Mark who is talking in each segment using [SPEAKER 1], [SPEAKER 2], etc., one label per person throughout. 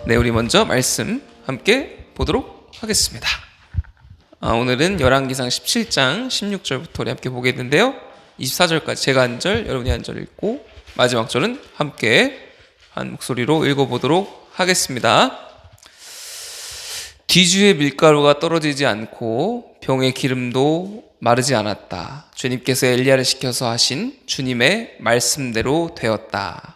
[SPEAKER 1] 네, 우리 먼저 말씀 함께 보도록 하겠습니다. 오늘은 열왕기상 17장 16절부터 우리 함께 보겠는데요. 24절까지 제가 한 절, 여러분이 한 절 읽고 마지막 절은 함께 한 목소리로 읽어보도록 하겠습니다. 뒤주의 밀가루가 떨어지지 않고 병의 기름도 마르지 않았다. 주님께서 엘리야를 시켜서 하신 주님의 말씀대로 되었다.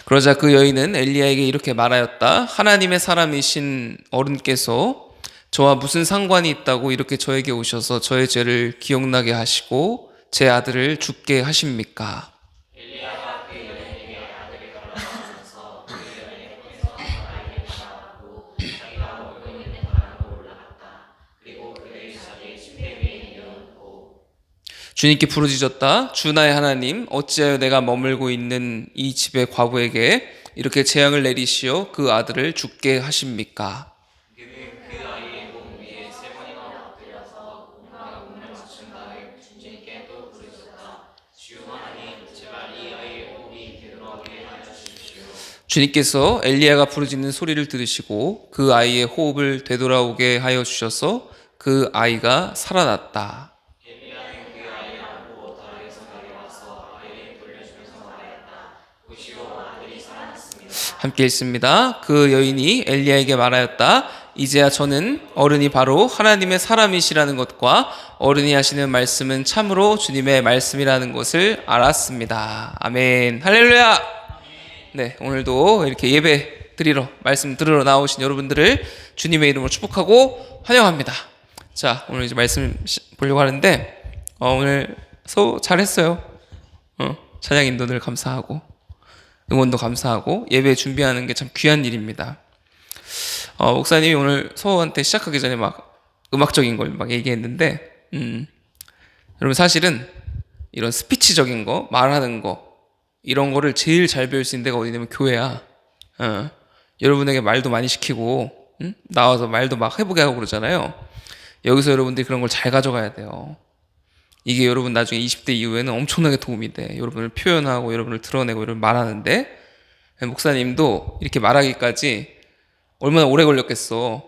[SPEAKER 1] 그러자 그 여인은 엘리야에게 이렇게 말하였다. 하나님의 사람이신 어른께서 저와 무슨 상관이 있다고 이렇게 저에게 오셔서 저의 죄를 기억나게 하시고 제 아들을 죽게 하십니까? 주님께 부르짖었다. 주 나의 하나님, 어찌하여 내가 머물고 있는 이 집의 과부에게 이렇게 재앙을 내리시어 그 아들을 죽게 하십니까? 주님께서 엘리야가 부르짖는 소리를 들으시고 그 아이의 호흡을 되돌아오게 하여 주셔서 그 아이가 살아났다. 함께 읽습니다. 그 여인이 엘리야에게 말하였다. 이제야 저는 어른이 바로 하나님의 사람이시라는 것과 어른이 하시는 말씀은 참으로 주님의 말씀이라는 것을 알았습니다. 아멘. 할렐루야. 네, 오늘도 이렇게 예배 드리러 말씀 들으러 나오신 여러분들을 주님의 이름으로 축복하고 환영합니다. 자, 오늘 이제 말씀 보려고 하는데 오늘 잘했어요. 찬양 인도들 감사하고 응원도 감사하고 예배 준비하는 게 참 귀한 일입니다. 목사님이 오늘 소호한테 시작하기 전에 막 음악적인 걸 막 얘기했는데 여러분 사실은 이런 스피치적인 거, 말하는 거 이런 거를 제일 잘 배울 수 있는 데가 어디냐면 교회야. 여러분에게 말도 많이 시키고 나와서 말도 막 해보게 하고 그러잖아요. 여기서 여러분들이 그런 걸 잘 가져가야 돼요. 이게 여러분 나중에 20대 이후에는 엄청나게 도움이 돼. 여러분을 표현하고 여러분을 드러내고 여러분 말하는데 목사님도 이렇게 말하기까지 얼마나 오래 걸렸겠어.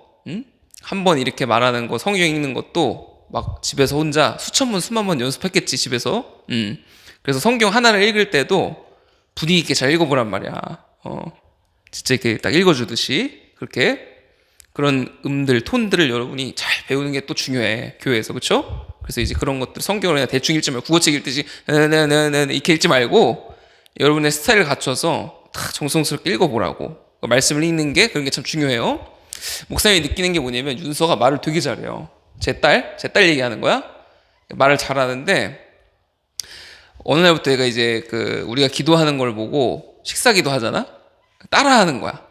[SPEAKER 1] 한 번 이렇게 말하는 거 성경 읽는 것도 막 집에서 혼자 수천 번 수만 번 연습했겠지 집에서. 그래서 성경 하나를 읽을 때도 분위기 있게 잘 읽어보란 말이야. 진짜 이렇게 딱 읽어주듯이 그렇게 그런 톤들을 여러분이 잘 배우는 게 또 중요해 교회에서. 그렇죠? 그래서 이제 그런 것들 성경을 그냥 대충 읽지 말고 국어책 읽듯이 이렇게 읽지 말고 여러분의 스타일을 갖춰서 다 정성스럽게 읽어보라고. 말씀을 읽는 게 그런 게 참 중요해요. 목사님이 느끼는 게 뭐냐면 윤서가 말을 되게 잘해요. 제 딸 얘기하는 거야. 말을 잘하는데 어느 날부터 얘가 이제 우리가 기도하는 걸 보고 식사기도 하잖아. 따라하는 거야.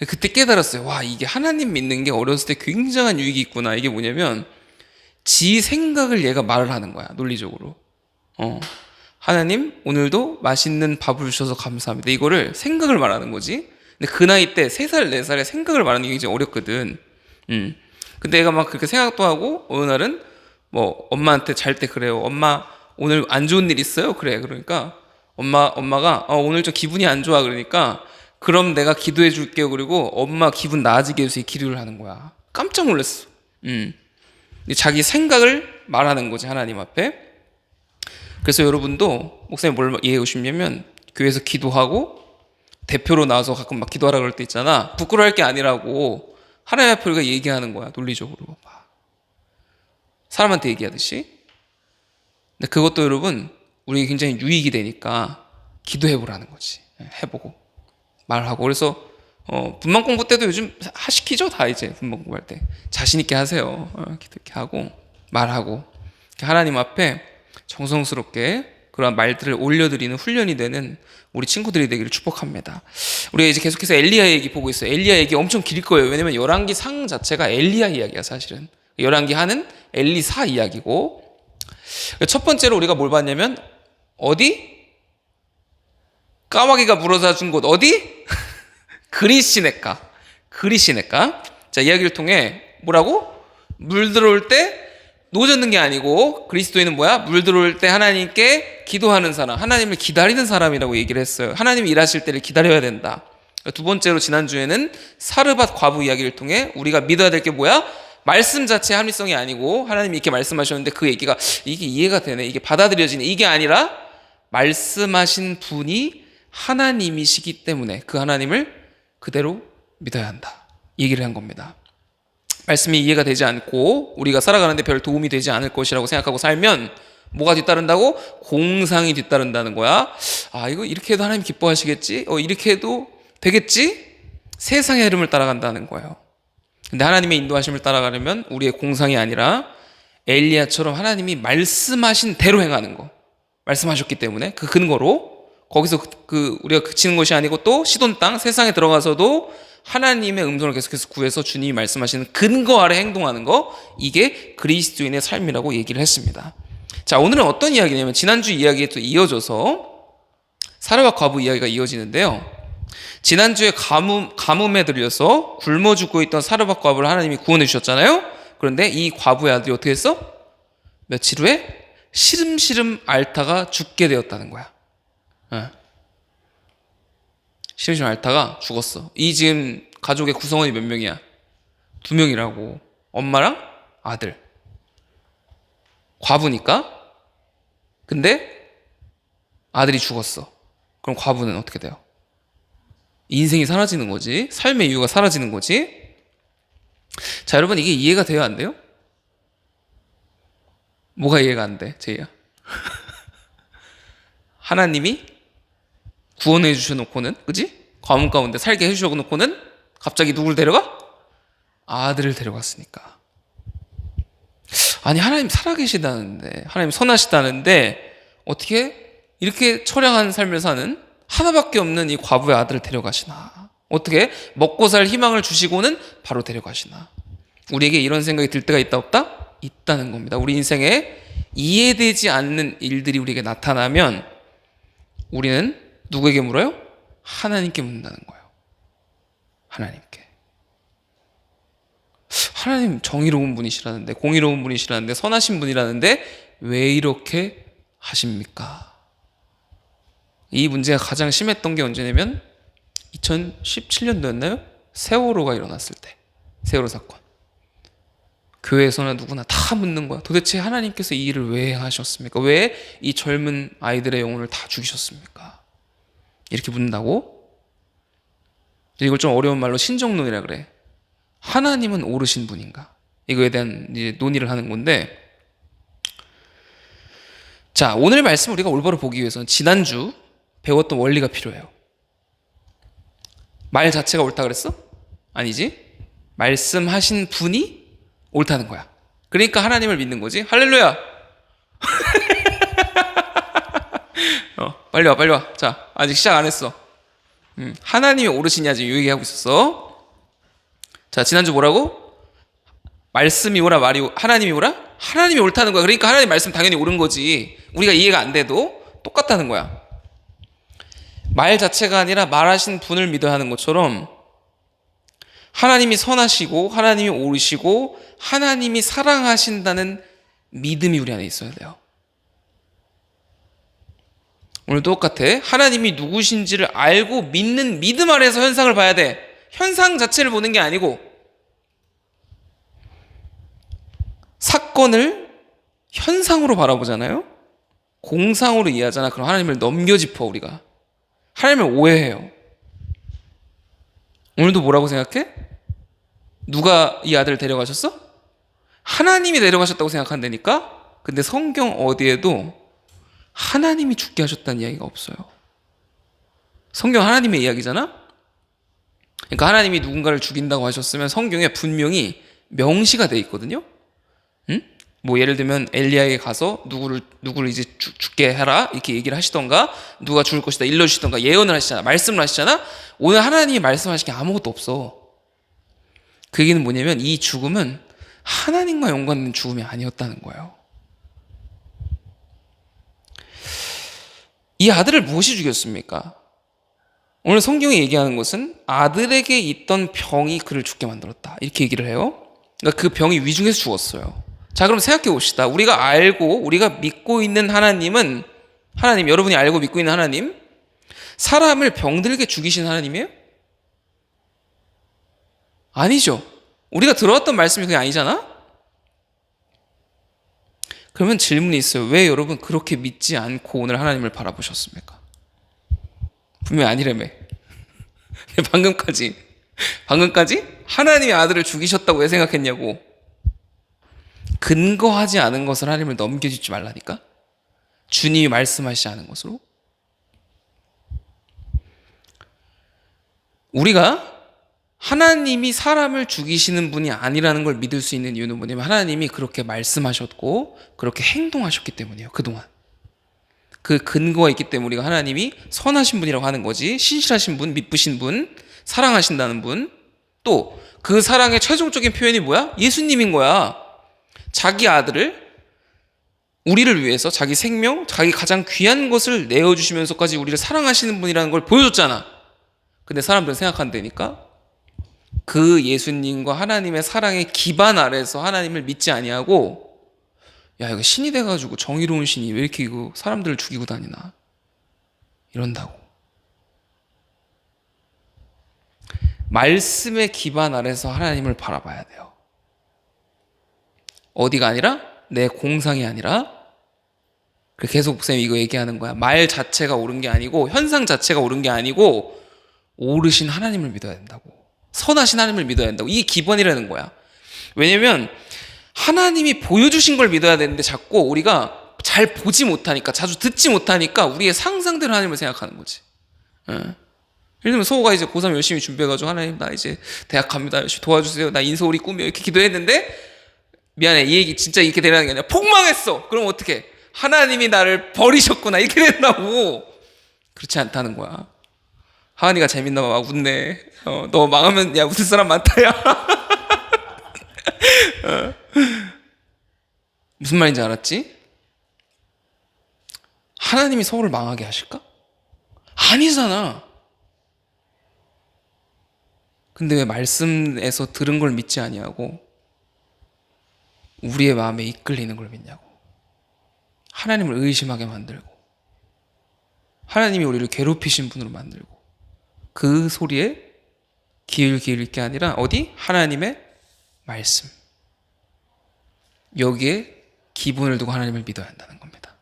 [SPEAKER 1] 그때 깨달았어요. 와, 이게 하나님 믿는 게 어렸을 때 굉장한 유익이 있구나. 이게 뭐냐면 지 생각을 얘가 말을 하는 거야. 논리적으로. 하나님 오늘도 맛있는 밥을 주셔서 감사합니다. 이거를 생각을 말하는 거지. 근데 그 나이 때 3살 4살에 생각을 말하는 게 굉장히 어렵거든. 근데 얘가 막 그렇게 생각도 하고 어느 날은 뭐 엄마한테 잘 때 그래요. 엄마 오늘 안 좋은 일 있어요? 그래. 그러니까 엄마가 오늘 좀 기분이 안 좋아. 그러니까 그럼 내가 기도해 줄게요. 그리고 엄마 기분 나아지게 해서 기도를 하는 거야. 깜짝 놀랐어. 자기 생각을 말하는 거지 하나님 앞에. 그래서 여러분도 목사님 뭘 이해해 오시냐면 교회에서 기도하고 대표로 나와서 가끔 막 기도하라 그럴 때 있잖아. 부끄러워할 게 아니라고 하나님 앞에 우리가 얘기하는 거야. 논리적으로 사람한테 얘기하듯이. 근데 그것도 여러분 우리에게 굉장히 유익이 되니까 기도해보라는 거지. 해보고 말하고. 그래서 분만 공부 때도 요즘 시키죠. 다 이제 분만 공부할 때 자신 있게 하세요. 이렇게 하고 말하고 하나님 앞에 정성스럽게 그런 말들을 올려드리는 훈련이 되는 우리 친구들이 되기를 축복합니다. 우리가 이제 계속해서 엘리야 얘기 보고 있어요. 엘리야 얘기 엄청 길 거예요. 왜냐면 열왕기 상 자체가 엘리야 이야기야. 사실은 열왕기 하는 엘리사 이야기고, 첫 번째로 우리가 뭘 봤냐면 어디? 까마귀가 물어다 준 곳 어디? 그리시네가. 자, 이야기를 통해 뭐라고? 물 들어올 때 놓아졌는 게 아니고 그리스도인은 뭐야? 물 들어올 때 하나님께 기도하는 사람, 하나님을 기다리는 사람이라고 얘기를 했어요. 하나님이 일하실 때를 기다려야 된다. 두 번째로 지난주에는 사르밧 과부 이야기를 통해 우리가 믿어야 될 게 뭐야? 말씀 자체의 합리성이 아니고 하나님이 이렇게 말씀하셨는데 그 얘기가 이게 이해가 되네, 이게 받아들여지네, 이게 아니라 말씀하신 분이 하나님이시기 때문에 그 하나님을 그대로 믿어야 한다, 얘기를 한 겁니다. 말씀이 이해가 되지 않고 우리가 살아가는데 별 도움이 되지 않을 것이라고 생각하고 살면 뭐가 뒤따른다고? 공상이 뒤따른다는 거야. 아, 이거 이렇게 해도 하나님 기뻐하시겠지? 이렇게 해도 되겠지? 세상의 흐름을 따라간다는 거예요. 근데 하나님의 인도하심을 따라가려면 우리의 공상이 아니라 엘리야처럼 하나님이 말씀하신 대로 행하는 거, 말씀하셨기 때문에 그 근거로 거기서 우리가 그치는 것이 아니고 또 시돈 땅 세상에 들어가서도 하나님의 음성을 계속해서 구해서 주님이 말씀하시는 근거 아래 행동하는 거, 이게 그리스도인의 삶이라고 얘기를 했습니다. 자, 오늘은 어떤 이야기냐면 지난주 이야기에 또 이어져서 사르밧 과부 이야기가 이어지는데요. 지난주에 가뭄에 들려서 굶어 죽고 있던 사르밧 과부를 하나님이 구원해 주셨잖아요. 그런데 이 과부의 아들이 어떻게 했어? 며칠 후에 시름시름 앓다가 죽게 되었다는 거야. 시름시름 앓다가 죽었어. 이 지금 가족의 구성원이 몇 명이야? 2명이라고. 엄마랑 아들. 과부니까. 근데 아들이 죽었어. 그럼 과부는 어떻게 돼요? 인생이 사라지는 거지. 삶의 이유가 사라지는 거지. 자, 여러분, 이게 이해가 돼요, 안 돼요? 뭐가 이해가 안 돼, 제이야? 하나님이 구원해 주셔놓고는, 그지? 가뭄 가운데 살게 해주셔놓고는 갑자기 누굴 데려가? 아들을 데려갔으니까. 아니, 하나님 살아계시다는데, 하나님 선하시다는데 어떻게 이렇게 처량한 삶을 사는 하나밖에 없는 이 과부의 아들을 데려가시나? 어떻게 먹고 살 희망을 주시고는 바로 데려가시나? 우리에게 이런 생각이 들 때가 있다 없다? 있다는 겁니다. 우리 인생에 이해되지 않는 일들이 우리에게 나타나면 우리는 누구에게 물어요? 하나님께 묻는다는 거예요. 하나님께. 하나님 정의로운 분이시라는데, 공의로운 분이시라는데, 선하신 분이라는데 왜 이렇게 하십니까? 이 문제가 가장 심했던 게 언제냐면 2017년도였나요? 세월호가 일어났을 때. 세월호 사건. 교회에서나 누구나 다 묻는 거야. 도대체 하나님께서 이 일을 왜 하셨습니까? 왜 이 젊은 아이들의 영혼을 다 죽이셨습니까? 이렇게 묻는다고? 이걸 좀 어려운 말로 신정론이라 그래. 하나님은 오르신 분인가? 이거에 대한 이제 논의를 하는 건데, 자, 오늘 말씀 우리가 올바로 보기 위해서는 지난주 배웠던 원리가 필요해요. 말 자체가 옳다 그랬어? 아니지. 말씀하신 분이 옳다는 거야. 그러니까 하나님을 믿는 거지. 할렐루야. 빨리 와, 빨리 와. 자, 아직 시작 안 했어. 하나님이 오르시냐 지금 얘기하고 있었어. 자, 지난주 뭐라고? 말씀이 옳아, 하나님이 옳아? 하나님이 옳다는 거야. 그러니까 하나님 말씀 당연히 옳은 거지. 우리가 이해가 안 돼도 똑같다는 거야. 말 자체가 아니라 말하신 분을 믿어야 하는 것처럼 하나님이 선하시고 하나님이 옳으시고 하나님이 사랑하신다는 믿음이 우리 안에 있어야 돼요. 오늘 똑같아. 하나님이 누구신지를 알고 믿는 믿음 아래에서 현상을 봐야 돼. 현상 자체를 보는 게 아니고, 사건을 현상으로 바라보잖아요. 공상으로 이해하잖아. 그럼 하나님을 넘겨짚어. 우리가 하나님을 오해해요. 오늘도 뭐라고 생각해? 누가 이 아들을 데려가셨어? 하나님이 데려가셨다고 생각한다니까? 근데 성경 어디에도 하나님이 죽게 하셨다는 이야기가 없어요. 성경 하나님의 이야기잖아? 그러니까 하나님이 누군가를 죽인다고 하셨으면 성경에 분명히 명시가 돼 있거든요. 응? 뭐 예를 들면 엘리야에게 가서 누구를 이제 죽게 해라 이렇게 얘기를 하시던가, 누가 죽을 것이다 일러주시던가 예언을 하시잖아, 말씀을 하시잖아. 오늘 하나님이 말씀하신 게 아무것도 없어. 그 얘기는 뭐냐면 이 죽음은 하나님과 연관된 죽음이 아니었다는 거예요. 이 아들을 무엇이 죽였습니까? 오늘 성경이 얘기하는 것은 아들에게 있던 병이 그를 죽게 만들었다 이렇게 얘기를 해요. 그러니까 그 병이 위중해서 죽었어요. 자, 그럼 생각해 봅시다. 우리가 알고 우리가 믿고 있는 하나님은, 하나님, 여러분이 알고 믿고 있는 하나님, 사람을 병들게 죽이신 하나님이에요? 아니죠. 우리가 들어왔던 말씀이 그게 아니잖아? 그러면 질문이 있어요. 왜 여러분 그렇게 믿지 않고 오늘 하나님을 바라보셨습니까? 분명히 아니라며. 방금까지 하나님의 아들을 죽이셨다고 왜 생각했냐고. 근거하지 않은 것을 하나님을 넘겨주지 말라니까. 주님이 말씀하시지 않은 것으로. 우리가 하나님이 사람을 죽이시는 분이 아니라는 걸 믿을 수 있는 이유는 뭐냐면, 하나님이 그렇게 말씀하셨고 그렇게 행동하셨기 때문이에요. 그동안 그 근거가 있기 때문에 우리가 하나님이 선하신 분이라고 하는 거지. 신실하신 분, 미쁘신 분, 사랑하신다는 분. 또 그 사랑의 최종적인 표현이 뭐야? 예수님인 거야. 자기 아들을 우리를 위해서 자기 생명, 자기 가장 귀한 것을 내어주시면서까지 우리를 사랑하시는 분이라는 걸 보여줬잖아. 근데 사람들은 생각한다니까 그 예수님과 하나님의 사랑의 기반 아래서 하나님을 믿지 아니하고, 야, 이거 신이 돼가지고 정의로운 신이 왜 이렇게 이거 사람들을 죽이고 다니나 이런다고. 말씀의 기반 아래서 하나님을 바라봐야 돼요. 어디가 아니라 내 공상이 아니라. 계속 목사님이 이거 얘기하는 거야. 말 자체가 옳은 게 아니고, 현상 자체가 옳은 게 아니고, 오르신 하나님을 믿어야 된다고. 선하신 하나님을 믿어야 된다고. 이게 기본이라는 거야. 왜냐면 하나님이 보여주신 걸 믿어야 되는데 자꾸 우리가 잘 보지 못하니까, 자주 듣지 못하니까 우리의 상상대로 하나님을 생각하는 거지. 예를 들면 소호가 이제 고3 열심히 준비해가지고, 하나님 나 이제 대학 갑니다, 열심히 도와주세요, 나 인서울이 꿈이에요, 이렇게 기도했는데, 미안해, 이 얘기 진짜 이렇게 되라는 게 아니라 폭망했어. 그럼 어떡해? 하나님이 나를 버리셨구나, 이렇게 된다고. 그렇지 않다는 거야. 하은이가 재밌나 봐. 막 웃네. 너 망하면 야 웃을 사람 많다 야. 무슨 말인지 알았지? 하나님이 서울을 망하게 하실까? 아니잖아. 근데 왜 말씀에서 들은 걸 믿지 아니하고 우리의 마음에 이끌리는 걸 믿냐고. 하나님을 의심하게 만들고, 하나님이 우리를 괴롭히신 분으로 만들고, 그 소리에 귀를 기울일 게 아니라 어디? 하나님의 말씀. 여기에 기본을 두고 하나님을 믿어야 한다는 겁니다.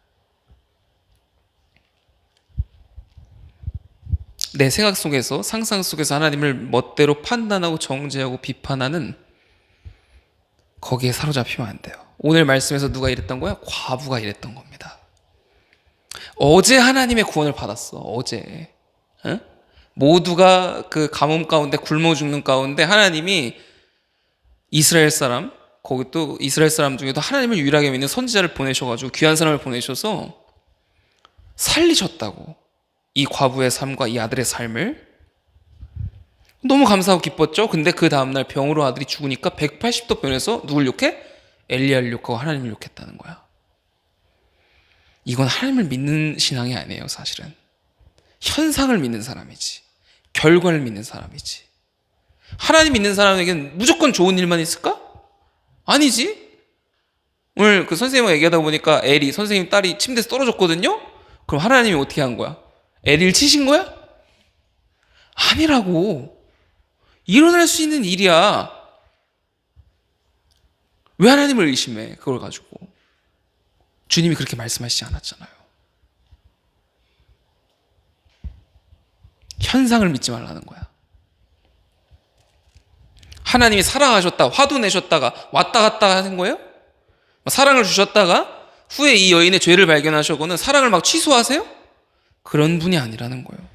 [SPEAKER 1] 내 생각 속에서, 상상 속에서 하나님을 멋대로 판단하고 정죄하고 비판하는, 거기에 사로잡히면 안 돼요. 오늘 말씀에서 누가 이랬던 거야? 과부가 이랬던 겁니다. 어제 하나님의 구원을 받았어. 어제. 응? 모두가 그 가뭄 가운데 굶어 죽는 가운데 하나님이 이스라엘 사람, 거기 또 이스라엘 사람 중에도 하나님을 유일하게 믿는 선지자를 보내셔가지고 귀한 사람을 보내셔서 살리셨다고. 이 과부의 삶과 이 아들의 삶을. 너무 감사하고 기뻤죠. 근데 그 다음날 병으로 아들이 죽으니까 180도 변해서 누굴 욕해? 엘리야를 욕하고 하나님을 욕했다는 거야. 이건 하나님을 믿는 신앙이 아니에요. 사실은 현상을 믿는 사람이지, 결과를 믿는 사람이지. 하나님 믿는 사람에게는 무조건 좋은 일만 있을까? 아니지. 오늘 그 선생님과 얘기하다 보니까 엘이, 선생님 딸이 침대에서 떨어졌거든요. 그럼 하나님이 어떻게 한 거야? 엘이를 치신 거야? 아니라고. 일어날 수 있는 일이야. 왜 하나님을 의심해? 그걸 가지고. 주님이 그렇게 말씀하시지 않았잖아요. 현상을 믿지 말라는 거야. 하나님이 사랑하셨다, 화도 내셨다가 왔다 갔다 하는 거예요? 사랑을 주셨다가 후에 이 여인의 죄를 발견하셨거나 사랑을 막 취소하세요? 그런 분이 아니라는 거예요.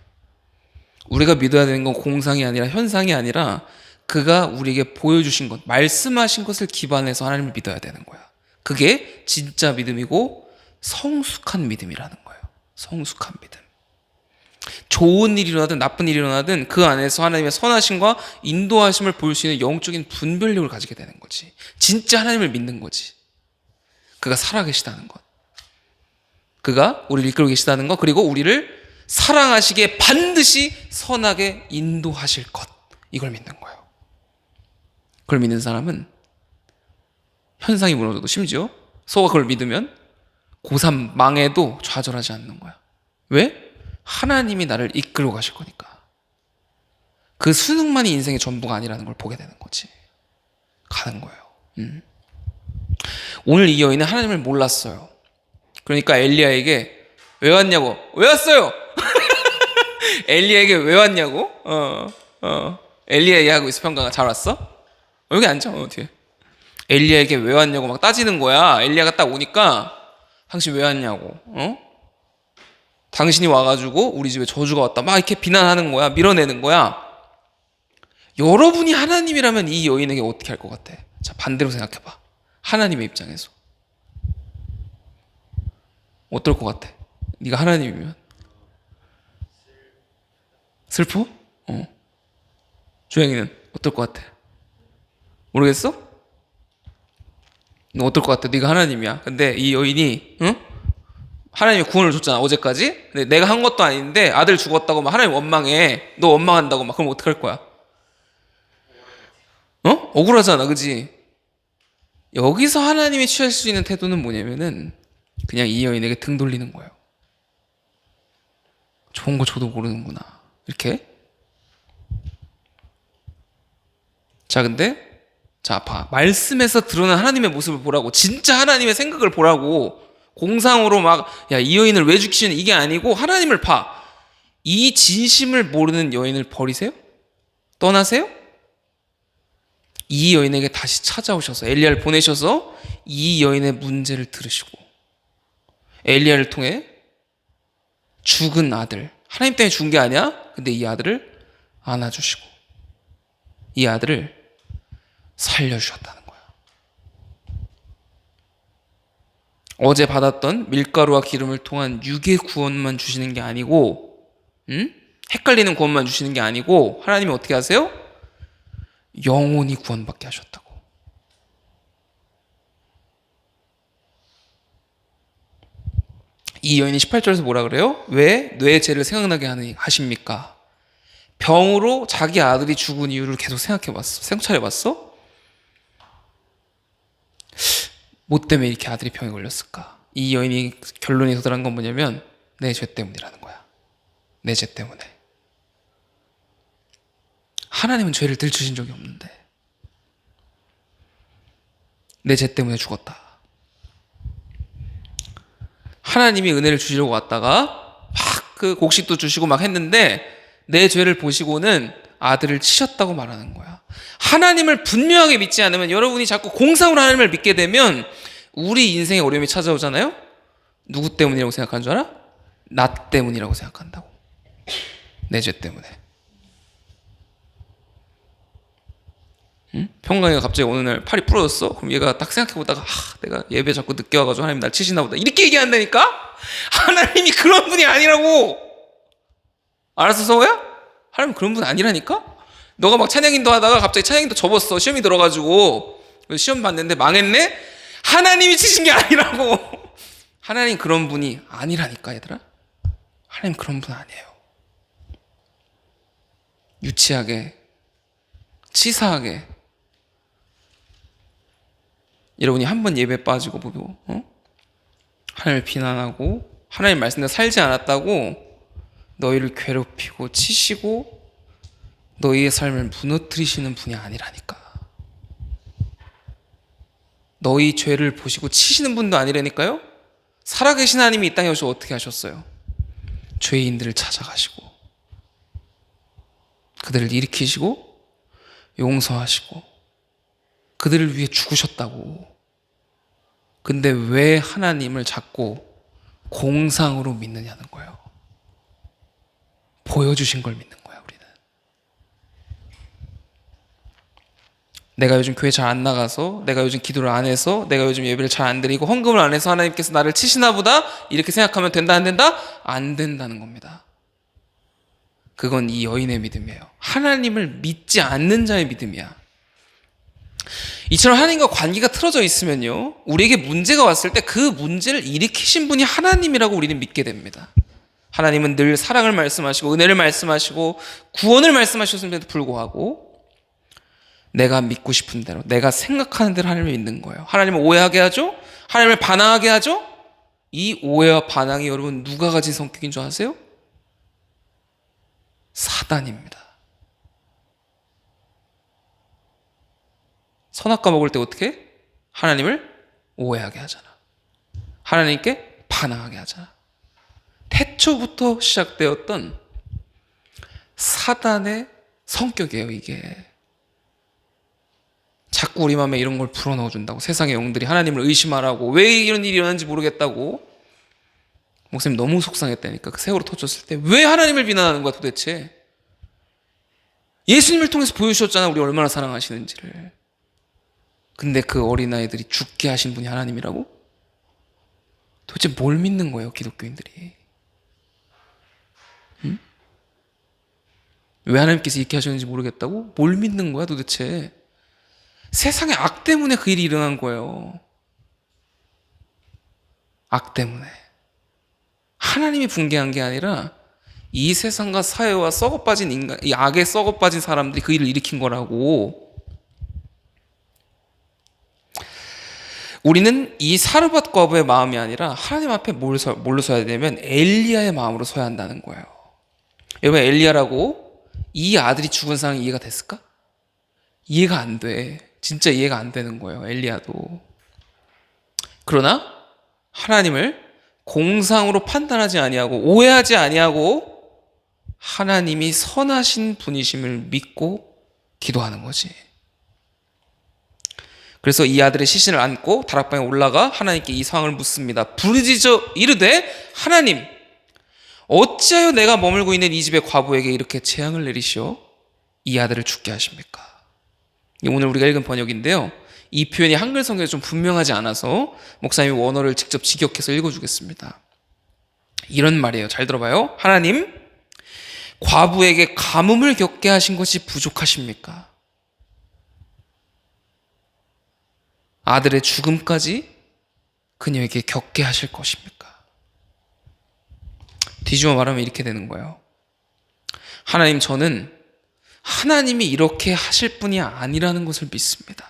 [SPEAKER 1] 우리가 믿어야 되는 건 공상이 아니라 현상이 아니라 그가 우리에게 보여주신 것, 말씀하신 것을 기반해서 하나님을 믿어야 되는 거야. 그게 진짜 믿음이고 성숙한 믿음이라는 거예요. 성숙한 믿음. 좋은 일이 일어나든 나쁜 일이 일어나든 그 안에서 하나님의 선하심과 인도하심을 볼 수 있는 영적인 분별력을 가지게 되는 거지. 진짜 하나님을 믿는 거지. 그가 살아계시다는 것, 그가 우리를 이끌고 계시다는 것, 그리고 우리를 사랑하시기에 반드시 선하게 인도하실 것, 이걸 믿는 거예요. 그걸 믿는 사람은 현상이 무너져도, 심지어 서가 그걸 믿으면 고3 망해도 좌절하지 않는 거야. 왜? 하나님이 나를 이끌어 가실 거니까. 그 수능만이 인생의 전부가 아니라는 걸 보게 되는 거지. 가는 거예요. 오늘 이 여인은 하나님을 몰랐어요. 그러니까 엘리야에게 왜 왔냐고. 왜 왔어요? 엘리야에게 왜 왔냐고. 엘리야 얘기하고 있어. 평강아, 잘 왔어? 여기 앉아. 뒤에. 엘리야에게 왜 왔냐고 막 따지는 거야. 엘리야가 딱 오니까 당신 왜 왔냐고. 당신이 와가지고 우리 집에 저주가 왔다. 막 이렇게 비난하는 거야. 밀어내는 거야. 여러분이 하나님이라면 이 여인에게 어떻게 할 것 같아? 자, 반대로 생각해봐. 하나님의 입장에서 어떨 것 같아? 네가 하나님이면 슬퍼? 주영이는 어떨 것 같아? 모르겠어? 너 어떨 것 같아? 네가 하나님이야. 근데 이 여인이 하나님이 구원을 줬잖아, 어제까지. 근데 내가 한 것도 아닌데 아들 죽었다고 막 하나님 원망해. 너 원망한다고 막. 그럼 어떡할 거야? 억울하잖아, 그지? 여기서 하나님이 취할 수 있는 태도는 뭐냐면은 그냥 이 여인에게 등 돌리는 거예요. 좋은 거 줘도 모르는구나, 이렇게. 자, 근데 자, 봐. 말씀에서 드러난 하나님의 모습을 보라고. 진짜 하나님의 생각을 보라고. 공상으로 막, 야, 이 여인을 왜 죽이시는, 이게 아니고 하나님을 봐. 이 진심을 모르는 여인을 버리세요? 떠나세요? 이 여인에게 다시 찾아오셔서 엘리야를 보내셔서 이 여인의 문제를 들으시고 엘리야를 통해 죽은 아들, 하나님 때문에 죽은 게 아니야. 근데 이 아들을 안아주시고 이 아들을 살려주셨다는 거야. 어제 받았던 밀가루와 기름을 통한 육의 구원만 주시는 게 아니고, 헷갈리는 구원만 주시는 게 아니고, 하나님이 어떻게 하세요? 영혼이 구원받게 하셨다고. 이 여인이 18절에서 뭐라 그래요? 왜 뇌의 죄를 생각나게 하십니까? 병으로 자기 아들이 죽은 이유를 계속 생각해봤어. 생각해봤어? 뭐 때문에 이렇게 아들이 병에 걸렸을까? 이 여인이 결론이 도달한 건 뭐냐면 내 죄 때문이라는 거야. 내 죄 때문에. 하나님은 죄를 들추신 적이 없는데 내 죄 때문에 죽었다. 하나님이 은혜를 주시려고 왔다가 막 그 곡식도 주시고 막 했는데 내 죄를 보시고는 아들을 치셨다고 말하는 거야. 하나님을 분명하게 믿지 않으면, 여러분이 자꾸 공상으로 하나님을 믿게 되면 우리 인생에 어려움이 찾아오잖아요. 누구 때문이라고 생각하는 줄 알아? 나 때문이라고 생각한다고. 내 죄 때문에. 평강이가 갑자기 어느 날 팔이 부러졌어? 그럼 얘가 딱 생각해보다가 내가 예배 자꾸 늦게 와가지고 하나님 날 치시나 보다, 이렇게 얘기한다니까? 하나님이 그런 분이 아니라고. 알았어, 서호야? 하나님 그런 분 아니라니까? 너가 막 찬양인도 하다가 갑자기 찬양인도 접었어. 시험이 들어가지고 시험 봤는데 망했네? 하나님이 치신 게 아니라고. 하나님 그런 분이 아니라니까, 얘들아. 하나님 그런 분 아니에요. 유치하게, 치사하게 여러분이 한 번 예배 빠지고 보고 하나님을 비난하고 하나님 말씀대로 살지 않았다고 너희를 괴롭히고 치시고 너희의 삶을 무너뜨리시는 분이 아니라니까. 너희 죄를 보시고 치시는 분도 아니라니까요. 살아계신 하나님이 이 땅에 오셔서 어떻게 하셨어요? 죄인들을 찾아가시고 그들을 일으키시고 용서하시고 그들을 위해 죽으셨다고. 근데 왜 하나님을 자꾸 공상으로 믿느냐는 거예요. 보여주신 걸 믿는 거야, 우리는. 내가 요즘 교회 잘 안 나가서, 내가 요즘 기도를 안 해서, 내가 요즘 예배를 잘 안 드리고 헌금을 안 해서 하나님께서 나를 치시나 보다, 이렇게 생각하면 된다 안 된다? 안 된다는 겁니다. 그건 이 여인의 믿음이에요. 하나님을 믿지 않는 자의 믿음이야. 이처럼 하나님과 관계가 틀어져 있으면요, 우리에게 문제가 왔을 때 그 문제를 일으키신 분이 하나님이라고 우리는 믿게 됩니다. 하나님은 늘 사랑을 말씀하시고 은혜를 말씀하시고 구원을 말씀하셨음에도 불구하고 내가 믿고 싶은 대로, 내가 생각하는 대로 하나님을 믿는 거예요. 하나님을 오해하게 하죠? 하나님을 반항하게 하죠? 이 오해와 반항이 여러분 누가 가진 성격인 줄 아세요? 사단입니다. 선악과 먹을 때 어떻게 해? 하나님을 오해하게 하잖아. 하나님께 반항하게 하잖아. 태초부터 시작되었던 사단의 성격이에요, 이게. 자꾸 우리 마음에 이런 걸 불어넣어 준다고. 세상의 영들이 하나님을 의심하라고. 왜 이런 일이 일어났는지 모르겠다고. 목사님 너무 속상했다니까. 그 세월호 터졌을 때 왜 하나님을 비난하는 거야 도대체. 예수님을 통해서 보여주셨잖아, 우리 얼마나 사랑하시는지를. 근데 그 어린아이들이 죽게 하신 분이 하나님이라고? 도대체 뭘 믿는 거예요, 기독교인들이? 응? 왜 하나님께서 이렇게 하셨는지 모르겠다고? 뭘 믿는 거야 도대체? 세상의 악 때문에 그 일이 일어난 거예요. 악 때문에. 하나님이 붕괴한 게 아니라 이 세상과 사회와 썩어빠진 인간, 이 악에 썩어빠진 사람들이 그 일을 일으킨 거라고. 우리는 이 사르밧 과부의 마음이 아니라 하나님 앞에 뭘로 서야 되냐면 엘리야의 마음으로 서야 한다는 거예요. 여러분, 엘리야라고 이 아들이 죽은 상황이 이해가 됐을까? 이해가 안 돼. 진짜 이해가 안 되는 거예요, 엘리야도. 그러나 하나님을 공상으로 판단하지 아니하고 오해하지 아니하고 하나님이 선하신 분이심을 믿고 기도하는 거지. 그래서 이 아들의 시신을 안고 다락방에 올라가 하나님께 이 상황을 묻습니다. 부르짖어 이르되 하나님, 어찌하여 내가 머물고 있는 이 집의 과부에게 이렇게 재앙을 내리시어 이 아들을 죽게 하십니까? 오늘 우리가 읽은 번역인데요, 이 표현이 한글 성경에 좀 분명하지 않아서 목사님이 원어를 직접 직역해서 읽어주겠습니다. 이런 말이에요. 잘 들어봐요. 하나님, 과부에게 가뭄을 겪게 하신 것이 부족하십니까? 아들의 죽음까지 그녀에게 겪게 하실 것입니까? 뒤집어 말하면 이렇게 되는 거예요. 하나님, 저는 하나님이 이렇게 하실 분이 아니라는 것을 믿습니다.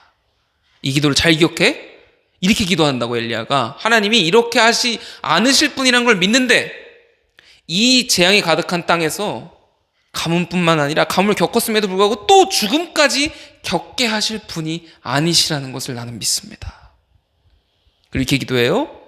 [SPEAKER 1] 이 기도를 잘 기억해? 이렇게 기도한다고 엘리야가. 하나님이 이렇게 하시 않으실 분이라는 걸 믿는데 이 재앙이 가득한 땅에서 가뭄뿐만 아니라 가뭄을 겪었음에도 불구하고 또 죽음까지 겪게 하실 분이 아니시라는 것을 나는 믿습니다. 그렇게 기도해요.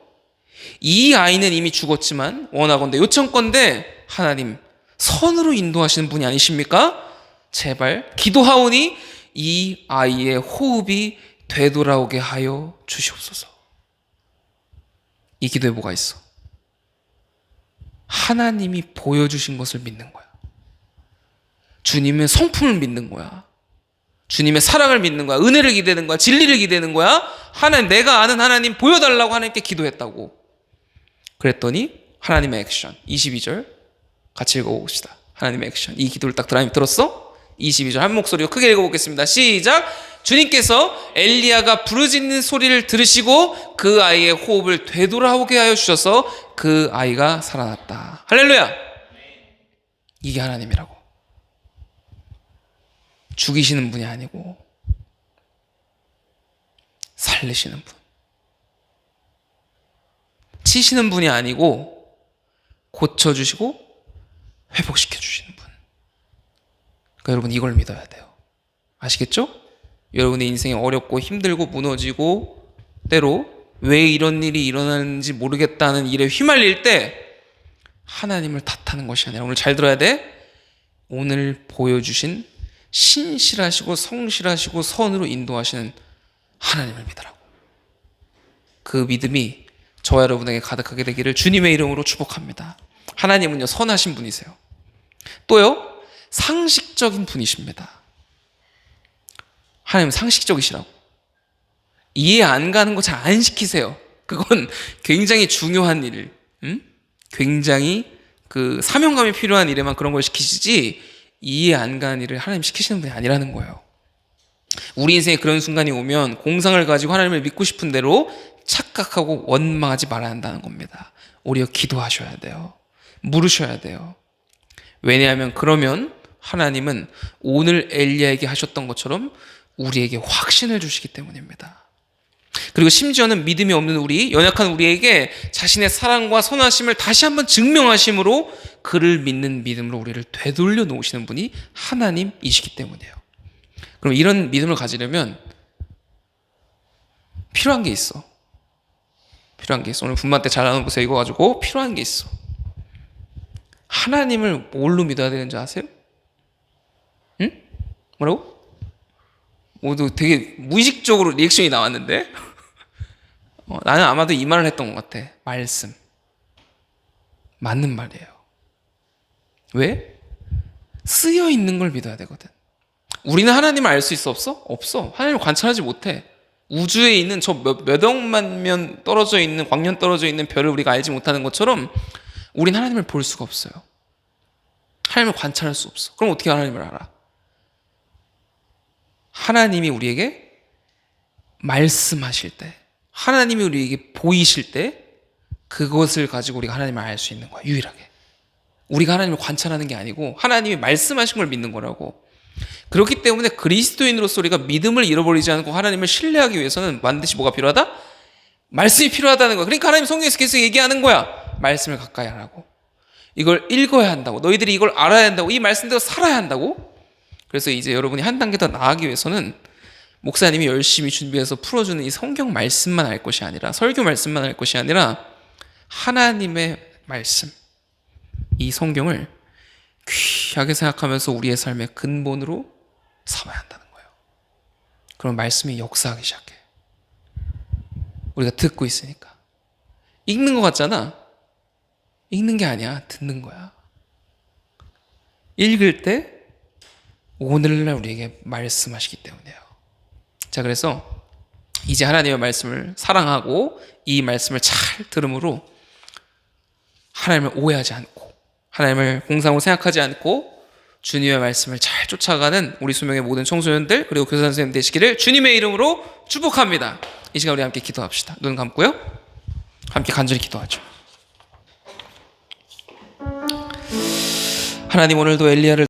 [SPEAKER 1] 이 아이는 이미 죽었지만 원하건대 요청건대 하나님 선으로 인도하시는 분이 아니십니까? 제발 기도하오니 이 아이의 호흡이 되돌아오게 하여 주시옵소서. 이 기도에 뭐가 있어? 하나님이 보여주신 것을 믿는 거야. 주님의 성품을 믿는 거야. 주님의 사랑을 믿는 거야. 은혜를 기대는 거야. 진리를 기대는 거야. 하나님, 내가 아는 하나님 보여달라고 하나님께 기도했다고. 그랬더니 하나님의 액션. 22절 같이 읽어봅시다. 하나님의 액션. 이 기도를 딱 하나님 들었어? 22절 한 목소리로 크게 읽어보겠습니다. 시작. 주님께서 엘리야가 부르짖는 소리를 들으시고 그 아이의 호흡을 되돌아오게 하여 주셔서 그 아이가 살아났다. 할렐루야. 이게 하나님이라고. 죽이시는 분이 아니고 살리시는 분, 치시는 분이 아니고 고쳐주시고 회복시켜주시는 분. 그러니까 여러분 이걸 믿어야 돼요. 아시겠죠? 여러분의 인생이 어렵고 힘들고 무너지고 때로 왜 이런 일이 일어나는지 모르겠다는 일에 휘말릴 때 하나님을 탓하는 것이 아니라, 오늘 잘 들어야 돼, 오늘 보여주신 신실하시고 성실하시고 선으로 인도하시는 하나님을 믿으라고. 그 믿음이 저와 여러분에게 가득하게 되기를 주님의 이름으로 축복합니다. 하나님은요 선하신 분이세요. 또요 상식적인 분이십니다. 하나님은 상식적이시라고. 이해 안 가는 거 잘 안 시키세요. 그건 굉장히 중요한 일, 굉장히 그 사명감이 필요한 일에만 그런 걸 시키시지 이해 안 가는 일을 하나님 시키시는 분이 아니라는 거예요. 우리 인생에 그런 순간이 오면 공상을 가지고 하나님을 믿고 싶은 대로 착각하고 원망하지 말아야 한다는 겁니다. 오히려 기도하셔야 돼요. 물으셔야 돼요. 왜냐하면 그러면 하나님은 오늘 엘리야에게 하셨던 것처럼 우리에게 확신을 주시기 때문입니다. 그리고 심지어는 믿음이 없는 우리, 연약한 우리에게 자신의 사랑과 선하심을 다시 한번 증명하심으로 그를 믿는 믿음으로 우리를 되돌려 놓으시는 분이 하나님이시기 때문이에요. 그럼 이런 믿음을 가지려면 필요한 게 있어. 오늘 분만 때 잘 나눠보세요. 이거 가지고 필요한 게 있어. 하나님을 뭘로 믿어야 되는지 아세요? 응? 뭐라고? 모두 되게 무의식적으로 리액션이 나왔는데 나는 아마도 이 말을 했던 것 같아. 말씀. 맞는 말이에요. 왜? 쓰여 있는 걸 믿어야 되거든. 우리는 하나님을 알 수 있어 없어? 없어. 하나님을 관찰하지 못해. 우주에 있는 저 몇 억만 년 떨어져 있는, 광년 떨어져 있는 별을 우리가 알지 못하는 것처럼 우린 하나님을 볼 수가 없어요. 하나님을 관찰할 수 없어. 그럼 어떻게 하나님을 알아? 하나님이 우리에게 말씀하실 때, 하나님이 우리에게 보이실 때 그것을 가지고 우리가 하나님을 알 수 있는 거야. 유일하게. 우리가 하나님을 관찰하는 게 아니고 하나님이 말씀하신 걸 믿는 거라고. 그렇기 때문에 그리스도인으로서 우리가 믿음을 잃어버리지 않고 하나님을 신뢰하기 위해서는 반드시 뭐가 필요하다? 말씀이 필요하다는 거야. 그러니까 하나님 성경에서 계속 얘기하는 거야. 말씀을 가까이 하라고. 이걸 읽어야 한다고. 너희들이 이걸 알아야 한다고. 이 말씀대로 살아야 한다고. 그래서 이제 여러분이 한 단계 더 나아가기 위해서는 목사님이 열심히 준비해서 풀어주는 이 성경 말씀만 알 것이 아니라, 설교 말씀만 알 것이 아니라 하나님의 말씀, 이 성경을 귀하게 생각하면서 우리의 삶의 근본으로 삼아야 한다는 거예요. 그럼 말씀이 역사하기 시작해. 우리가 듣고 있으니까. 읽는 것 같잖아. 읽는 게 아니야. 듣는 거야. 읽을 때 오늘날 우리에게 말씀하시기 때문이에요. 자, 그래서 이제 하나님의 말씀을 사랑하고 이 말씀을 잘 들음으로 하나님을 오해하지 않고 하나님을 공상으로 생각하지 않고 주님의 말씀을 잘 쫓아가는 우리 수명의 모든 청소년들 그리고 교사 선생님 되시기를 주님의 이름으로 축복합니다. 이 시간 우리 함께 기도합시다. 눈 감고요. 함께 간절히 기도하죠. 하나님, 오늘도 엘리야를